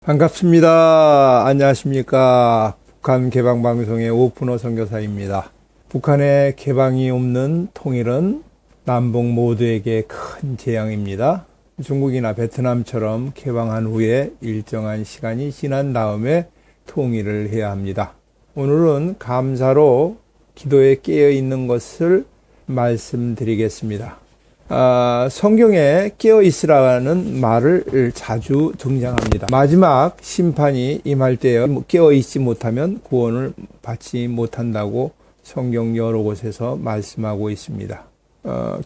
반갑습니다. 안녕하십니까. 북한 개방방송의 오픈호 선교사입니다. 북한의 개방이 없는 통일은 남북 모두에게 큰 재앙입니다. 중국이나 베트남처럼 개방한 후에 일정한 시간이 지난 다음에 통일을 해야 합니다. 오늘은 감사로 기도에 깨어있는 것을 말씀드리겠습니다. 성경에 깨어있으라는 말을 자주 등장합니다. 마지막 심판이 임할 때에 깨어있지 못하면 구원을 받지 못한다고 성경 여러 곳에서 말씀하고 있습니다.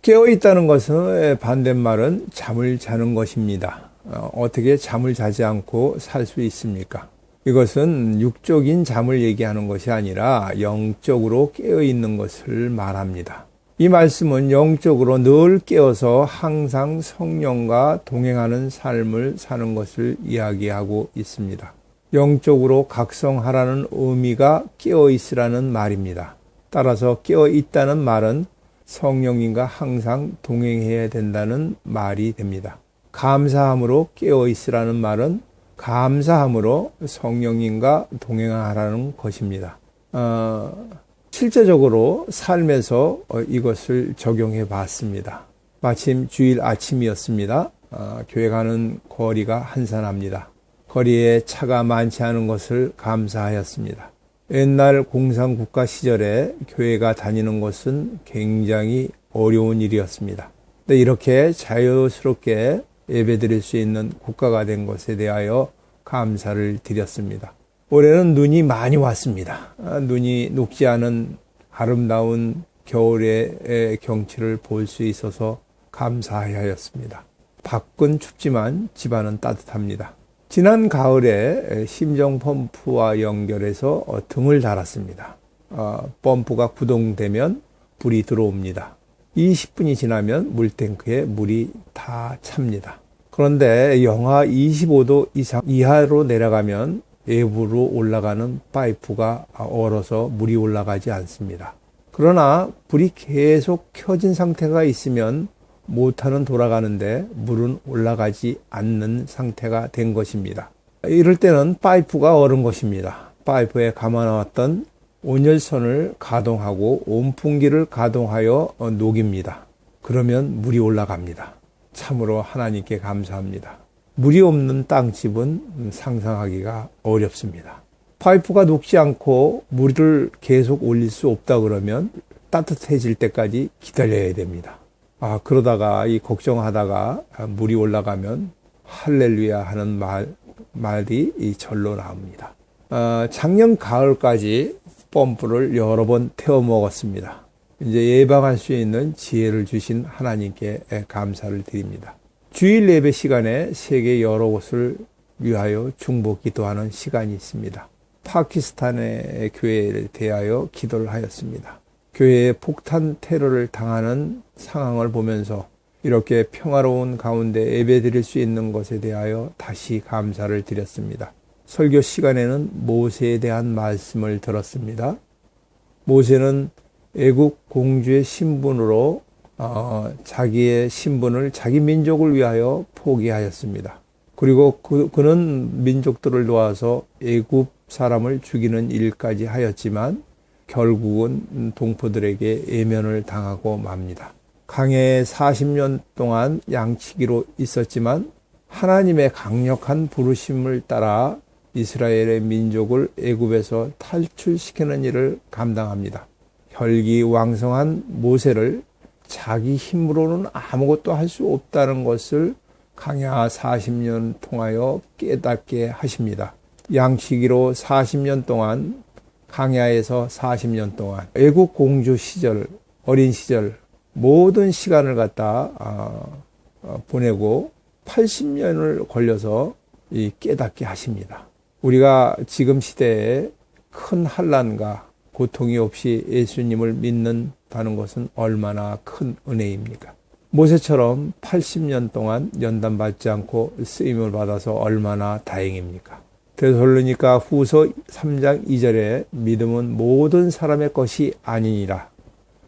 깨어있다는 것은 반대말은 잠을 자는 것입니다. 어떻게 잠을 자지 않고 살 수 있습니까? 이것은 육적인 잠을 얘기하는 것이 아니라 영적으로 깨어있는 것을 말합니다. 이 말씀은 영적으로 늘 깨어서 항상 성령과 동행하는 삶을 사는 것을 이야기하고 있습니다. 영적으로 각성하라는 의미가 깨어있으라는 말입니다. 따라서 깨어있다는 말은 성령님과 항상 동행해야 된다는 말이 됩니다. 감사함으로 깨어있으라는 말은 감사함으로 성령님과 동행하라는 것입니다. 실제적으로 삶에서 이것을 적용해 봤습니다. 마침 주일 아침이었습니다. 교회 가는 거리가 한산합니다. 거리에 차가 많지 않은 것을 감사하였습니다. 옛날 공산국가 시절에 교회가 다니는 것은 굉장히 어려운 일이었습니다. 근데 이렇게 자유스럽게 예배드릴 수 있는 국가가 된 것에 대하여 감사를 드렸습니다. 올해는 눈이 많이 왔습니다. 눈이 녹지 않은 아름다운 겨울의 경치를 볼 수 있어서 감사하였습니다. 밖은 춥지만 집안은 따뜻합니다. 지난 가을에 심정 펌프와 연결해서 등을 달았습니다. 펌프가 구동되면 불이 들어옵니다. 20분이 지나면 물탱크에 물이 다 찹니다. 그런데 영하 25도 이하로 내려가면 외부로 올라가는 파이프가 얼어서 물이 올라가지 않습니다. 그러나 불이 계속 켜진 상태가 있으면 모터는 돌아가는데 물은 올라가지 않는 상태가 된 것입니다. 이럴 때는 파이프가 얼은 것입니다. 파이프에 감아놨던 온열선을 가동하고 온풍기를 가동하여 녹입니다. 그러면 물이 올라갑니다. 참으로 하나님께 감사합니다. 물이 없는 땅집은 상상하기가 어렵습니다. 파이프가 녹지 않고 물을 계속 올릴 수 없다 그러면 따뜻해질 때까지 기다려야 됩니다. 그러다가 걱정하다가 물이 올라가면 할렐루야 하는 말이 절로 나옵니다. 작년 가을까지 펌프를 여러 번 태워 먹었습니다. 이제 예방할 수 있는 지혜를 주신 하나님께 감사를 드립니다. 주일 예배 시간에 세계 여러 곳을 위하여 중보 기도하는 시간이 있습니다. 파키스탄의 교회를 대하여 기도를 하였습니다. 교회에 폭탄 테러를 당하는 상황을 보면서 이렇게 평화로운 가운데 예배드릴 수 있는 것에 대하여 다시 감사를 드렸습니다. 설교 시간에는 모세에 대한 말씀을 들었습니다. 모세는 애국 공주의 신분으로 자기의 신분을 자기 민족을 위하여 포기하였습니다. 그리고 그는 민족들을 도와서 애굽 사람을 죽이는 일까지 하였지만 결국은 동포들에게 예면을 당하고 맙니다. 강해에 40년 동안 양치기로 있었지만 하나님의 강력한 부르심을 따라 이스라엘의 민족을 애굽에서 탈출시키는 일을 감당합니다. 혈기왕성한 모세를 자기 힘으로는 아무것도 할 수 없다는 것을 강야 40년 통하여 깨닫게 하십니다. 양치기로 40년 동안 강야에서 40년 동안 애국 공주 시절, 어린 시절 모든 시간을 갖다 보내고 80년을 걸려서 깨닫게 하십니다. 우리가 지금 시대에 큰 환난과 고통이 없이 예수님을 믿는다는 것은 얼마나 큰 은혜입니까? 모세처럼 80년 동안 연단받지 않고 쓰임을 받아서 얼마나 다행입니까? 데살로니가 후서 3장 2절에 믿음은 모든 사람의 것이 아니니라.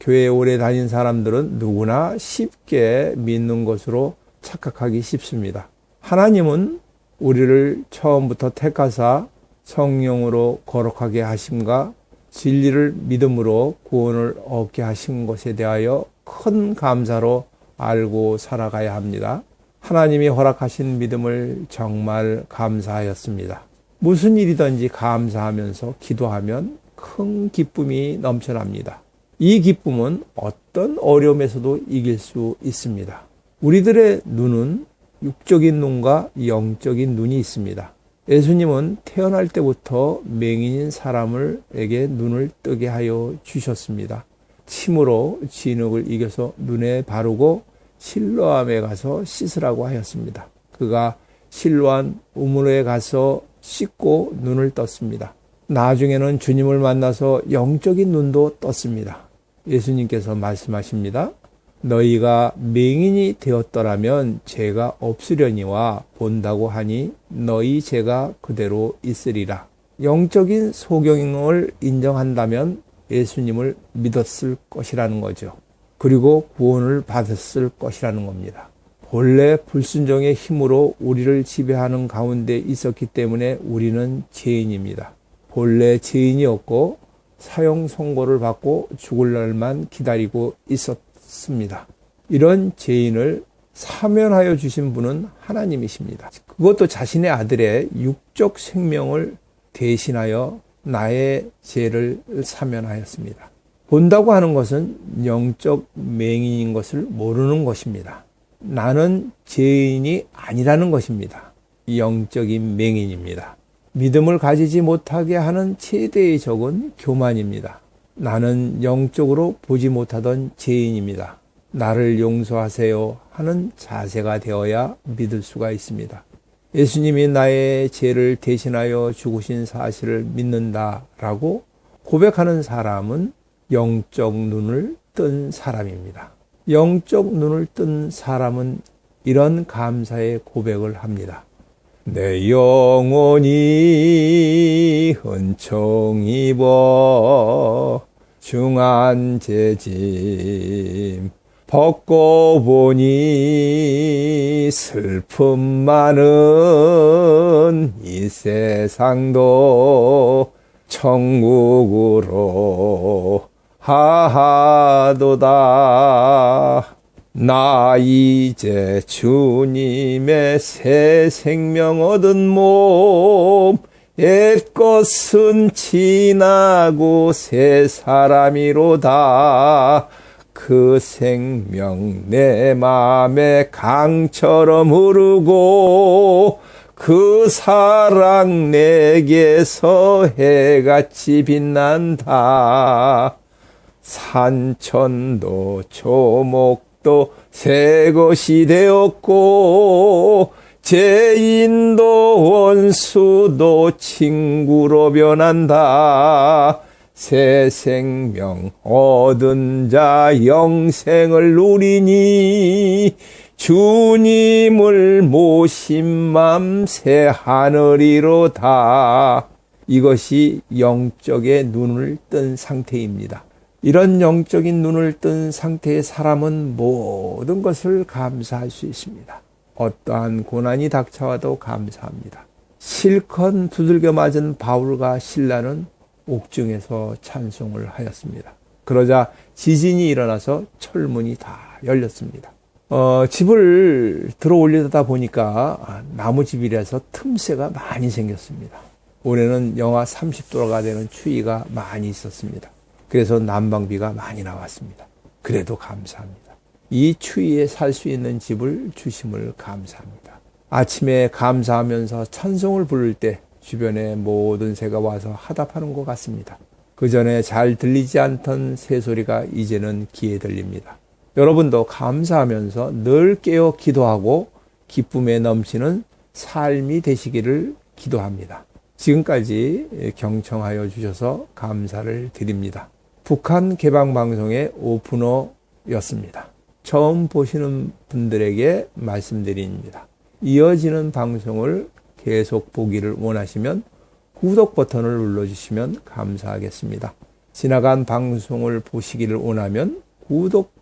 교회에 오래 다닌 사람들은 누구나 쉽게 믿는 것으로 착각하기 쉽습니다. 하나님은 우리를 처음부터 택하사 성령으로 거룩하게 하심과 진리를 믿음으로 구원을 얻게 하신 것에 대하여 큰 감사로 알고 살아가야 합니다. 하나님이 허락하신 믿음을 정말 감사하였습니다. 무슨 일이든지 감사하면서 기도하면 큰 기쁨이 넘쳐납니다. 이 기쁨은 어떤 어려움에서도 이길 수 있습니다. 우리들의 눈은 육적인 눈과 영적인 눈이 있습니다. 예수님은 태어날 때부터 맹인인 사람에게 눈을 뜨게 하여 주셨습니다. 침으로 진흙을 이겨서 눈에 바르고 실로암에 가서 씻으라고 하였습니다. 그가 실로암 우물에 가서 씻고 눈을 떴습니다. 나중에는 주님을 만나서 영적인 눈도 떴습니다. 예수님께서 말씀하십니다. 너희가 맹인이 되었더라면 죄가 없으려니와 본다고 하니 너희 죄가 그대로 있으리라. 영적인 소경을 인정한다면 예수님을 믿었을 것이라는 거죠. 그리고 구원을 받았을 것이라는 겁니다. 본래 불순종의 힘으로 우리를 지배하는 가운데 있었기 때문에 우리는 죄인입니다. 본래 죄인이었고 사형 선고를 받고 죽을 날만 기다리고 있었습니다. 이런 죄인을 사면하여 주신 분은 하나님이십니다. 그것도 자신의 아들의 육적 생명을 대신하여 나의 죄를 사면하였습니다. 본다고 하는 것은 영적 맹인인 것을 모르는 것입니다. 나는 죄인이 아니라는 것입니다. 영적인 맹인입니다. 믿음을 가지지 못하게 하는 최대의 적은 교만입니다. 나는 영적으로 보지 못하던 죄인입니다. 나를 용서하세요 하는 자세가 되어야 믿을 수가 있습니다. 예수님이 나의 죄를 대신하여 죽으신 사실을 믿는다라고 고백하는 사람은 영적 눈을 뜬 사람입니다. 영적 눈을 뜬 사람은 이런 감사의 고백을 합니다. 내 영혼이 은총 입어 중한 죄짐 벗고 보니 슬픔 많은 이 세상도 천국으로 하하도다. 나 이제 주님의 새 생명 얻은 몸 옛것은 지나고 새 사람이로다. 그 생명 내 맘에 강처럼 흐르고 그 사랑 내게서 해같이 빛난다. 산천도 조목도 새 것이 되었고 죄인도 원수도 친구로 변한다. 새 생명 얻은 자 영생을 누리니 주님을 모신 맘 새 하늘이로다. 이것이 영적의 눈을 뜬 상태입니다. 이런 영적인 눈을 뜬 상태의 사람은 모든 것을 감사할 수 있습니다. 어떠한 고난이 닥쳐와도 감사합니다. 실컷 두들겨 맞은 바울과 실라는 옥중에서 찬송을 하였습니다. 그러자 지진이 일어나서 철문이 다 열렸습니다. 집을 들어 올리다 보니까 나무집이라서 틈새가 많이 생겼습니다. 올해는 영하 30도가 되는 추위가 많이 있었습니다. 그래서 난방비가 많이 나왔습니다. 그래도 감사합니다. 이 추위에 살 수 있는 집을 주심을 감사합니다. 아침에 감사하면서 찬송을 부를 때 주변의 모든 새가 와서 화답하는 것 같습니다. 그 전에 잘 들리지 않던 새소리가 이제는 귀에 들립니다. 여러분도 감사하면서 늘 깨어 기도하고 기쁨에 넘치는 삶이 되시기를 기도합니다. 지금까지 경청하여 주셔서 감사를 드립니다. 북한 개방방송의 오프너였습니다. 처음 보시는 분들에게 말씀드립니다. 이어지는 방송을 계속 보기를 원하시면 구독 버튼을 눌러주시면 감사하겠습니다. 지나간 방송을 보시기를 원하면 구독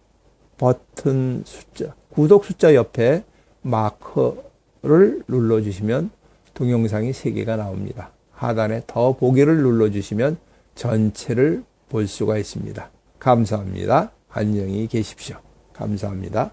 숫자 옆에 마커를 눌러주시면 동영상이 3개가 나옵니다. 하단에 더 보기를 눌러주시면 전체를 볼 수가 있습니다. 감사합니다. 안녕히 계십시오. 감사합니다.